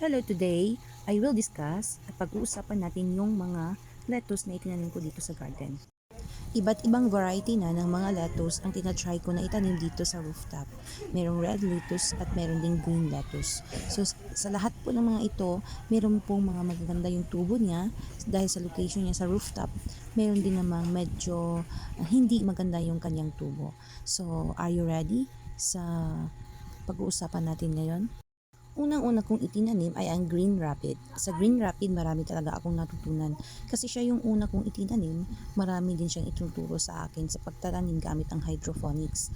Hello, today I will discuss at pag-uusapan natin yung mga lettuce na itinanim ko dito sa garden. Iba't ibang variety na ng mga lettuce ang tinatry ko na itanim dito sa rooftop. Merong red lettuce at meron ding green lettuce. So sa lahat po ng mga ito, meron pong mga magaganda yung tubo niya dahil sa location niya sa rooftop. Meron din namang medyo hindi maganda yung kanyang tubo. So are you ready sa pag-uusapan natin ngayon? Unang-una kong itinanim ay ang Green Rapid. Sa Green Rapid, marami talaga akong natutunan. Kasi siya yung una kong itinanim, marami din siyang ituturo sa akin sa pagtatanim gamit ang hydroponics.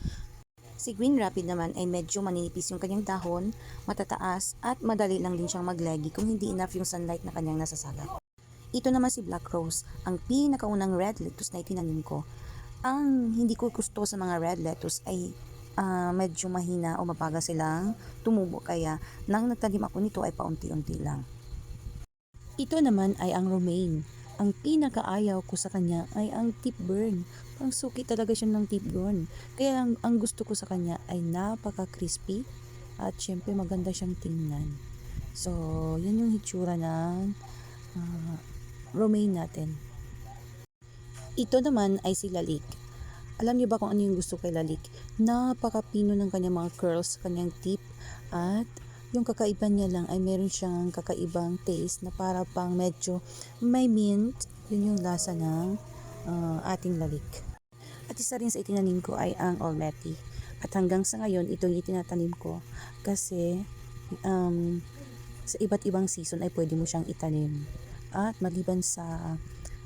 Si Green Rapid naman ay medyo maninipis yung kanyang dahon, matataas at madali lang din siyang maglegi kung hindi enough yung sunlight na kanyang nasasagap. Ito naman si Black Rose, ang pinakaunang red lettuce na itinanim ko. Ang hindi ko gusto sa mga red lettuce ay medyo mahina o mabagal silang tumubo kaya nang nagtanim ako nito ay paunti-unti lang. Ito naman ay ang romaine. Ang pinakaayaw ko sa kanya ay ang tip burn. Pang suki talaga siya ng tip burn. Kaya ang gusto ko sa kanya ay napaka-crispy at syempre maganda siyang tingnan. So, yan yung hitsura ng romaine natin. Ito naman ay si lalik. Alam niyo ba kung ano yung gusto kay lalik? Napakapino ng kanyang mga curls, kanyang tip, at yung kakaiba niya lang ay meron siyang kakaibang taste na para pang medyo may mint. Yun yung lasa ng ating lalik. At isa rin sa itinanim ko ay ang Olmeti. At hanggang sa ngayon, ito yung itinatanim ko kasi sa iba't ibang season ay pwede mo siyang itanim. At maliban sa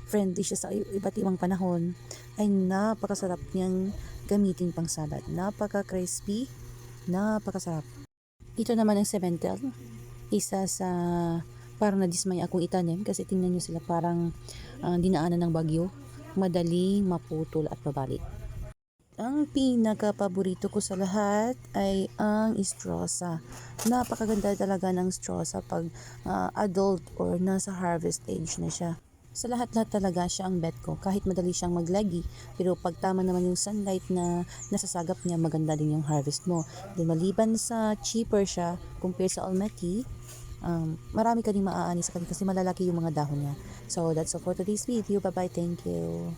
friendly siya sa iba't ibang panahon, ay napakasarap niyang gamitin pang salad. Napaka-crispy, napakasarap. Ito naman ang Sementel. Isa sa parang nadismay akong itanim kasi tingnan nyo sila parang dinaanan ng bagyo. Madaling maputol at babalik. Ang pinaka-paborito ko sa lahat ay ang Strosa. Napakaganda talaga ng Strosa pag adult or nasa harvest age na siya. Sa lahat-lahat talaga siya ang bet ko. Kahit madali siyang maglagi, pero pag tama naman yung sunlight na nasasagap niya, maganda din yung harvest mo. Then maliban sa cheaper siya compared sa Almaty, marami ka din maaani sa kanya kasi malalaki yung mga dahon niya. So that's all for today's video. Bye bye, thank you.